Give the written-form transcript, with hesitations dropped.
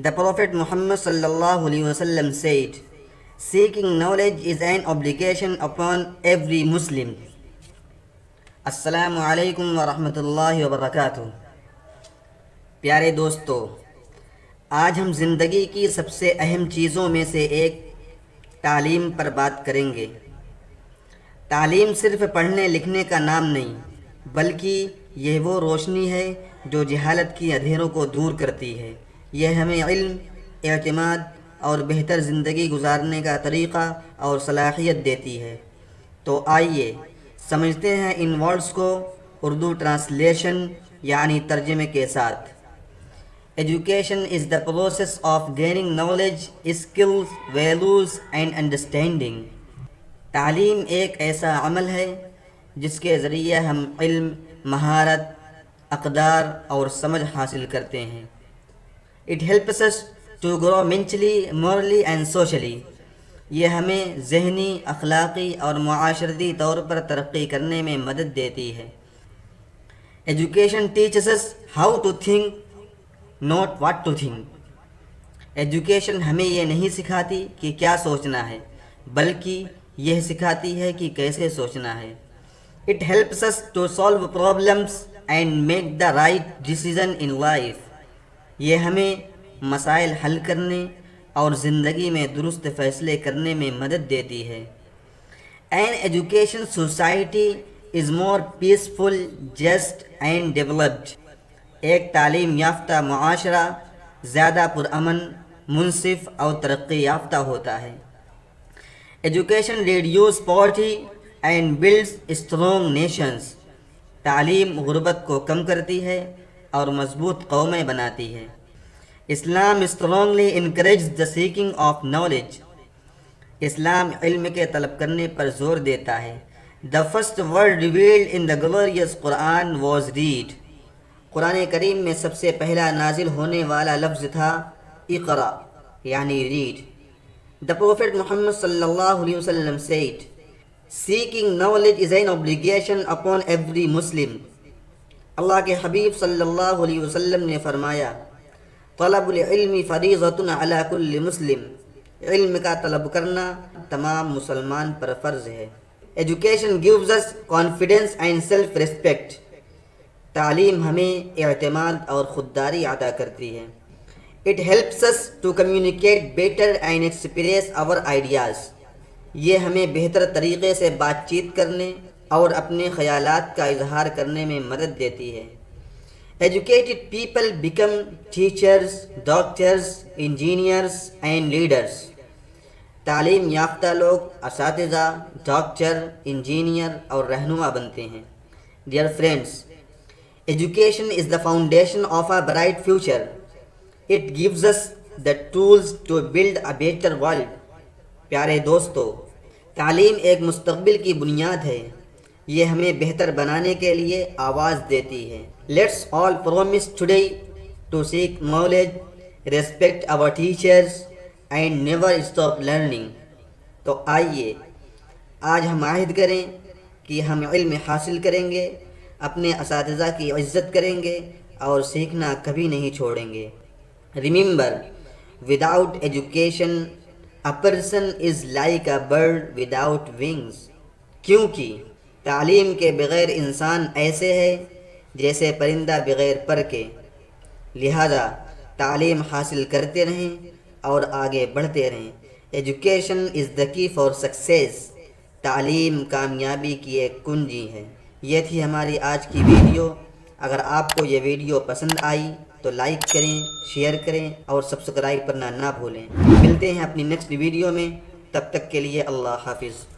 The Prophet Muhammad sallallahu alaihi wasallam said, "Seeking knowledge is an obligation upon every Muslim." السلام علیکم ورحمۃ اللہ وبرکاتہ۔ پیارے دوستو، آج ہم زندگی کی سب سے اہم چیزوں میں سے ایک تعلیم پر بات کریں گے۔ تعلیم صرف پڑھنے لکھنے کا نام نہیں، بلکہ یہ وہ روشنی ہے جو جہالت کی اندھیروں کو دور کرتی ہے۔ یہ ہمیں علم، اعتماد اور بہتر زندگی گزارنے کا طریقہ اور صلاحیت دیتی ہے۔ تو آئیے سمجھتے ہیں ان ورڈز کو اردو ٹرانسلیشن یعنی ترجمے کے ساتھ۔ Education is the process of gaining knowledge, skills, values and understanding. تعلیم ایک ایسا عمل ہے جس کے ذریعے ہم علم، مہارت، اقدار اور سمجھ حاصل کرتے ہیں۔ It helps us to grow mentally, morally and socially۔ یہ ہمیں ذہنی، اخلاقی اور معاشرتی طور پر ترقی کرنے میں مدد دیتی ہے۔ Education teaches us how to think, not what to think۔ Education ہمیں یہ نہیں سکھاتی کہ کیا سوچنا ہے، بلکہ یہ سکھاتی ہے کہ کیسے سوچنا ہے۔ It helps us to solve problems and make the right decision in life۔ یہ ہمیں مسائل حل کرنے اور زندگی میں درست فیصلے کرنے میں مدد دیتی ہے۔ An education society is more peaceful, just and developed۔ ایک تعلیم یافتہ معاشرہ زیادہ پرامن، منصف اور ترقی یافتہ ہوتا ہے۔ Education reduces poverty and builds strong nations۔ تعلیم غربت کو کم کرتی ہے اور مضبوط قومیں بناتی ہے۔ اسلام strongly encourages the seeking of knowledge۔ اسلام علم کے طلب کرنے پر زور دیتا ہے۔ The first word revealed in the glorious Quran was read۔ قرآن کریم میں سب سے پہلا نازل ہونے والا لفظ تھا اقرا یعنی red. The Prophet Muhammad sallallahu alaihi wasallam said, "Seeking knowledge is an obligation upon every Muslim۔ اللہ کے حبیب صلی اللہ علیہ وسلم نے فرمایا، طلب العلم فریضۃ علی کل مسلم۔ علم کا طلب کرنا تمام مسلمان پر فرض ہے۔ Education gives us confidence and self respect۔ تعلیم ہمیں اعتماد اور خودداری عطا کرتی ہے۔ It helps us to communicate better and express our ideas۔ یہ ہمیں بہتر طریقے سے بات چیت کرنے اور اپنے خیالات کا اظہار کرنے میں مدد دیتی ہے۔ Educated people become teachers, doctors, engineers and leaders۔ تعلیم یافتہ لوگ اساتذہ، ڈاکٹر، انجینئر اور رہنما بنتے ہیں۔ Dear friends, education is the foundation of a bright future۔ It gives us the tools to build a better world۔ پیارے دوستو، تعلیم ایک مستقبل کی بنیاد ہے۔ یہ ہمیں بہتر بنانے کے لیے آواز دیتی ہے۔ Let's all promise today to seek knowledge, respect our teachers and never stop learning۔ تو آئیے آج ہم عہد کریں کہ ہم علم حاصل کریں گے، اپنے اساتذہ کی عزت کریں گے اور سیکھنا کبھی نہیں چھوڑیں گے۔ Remember, without education, a person is like a bird without wings۔ کیونکہ تعلیم کے بغیر انسان ایسے ہے جیسے پرندہ بغیر پر کے۔ لہذا تعلیم حاصل کرتے رہیں اور آگے بڑھتے رہیں۔ ایجوکیشن از دا کی فار سکسیس۔ تعلیم کامیابی کی ایک کنجی ہے۔ یہ تھی ہماری آج کی ویڈیو۔ اگر آپ کو یہ ویڈیو پسند آئی تو لائک کریں، شیئر کریں اور سبسکرائب کرنا نہ بھولیں۔ ملتے ہیں اپنی نیکسٹ ویڈیو میں، تب تک کے لیے اللہ حافظ۔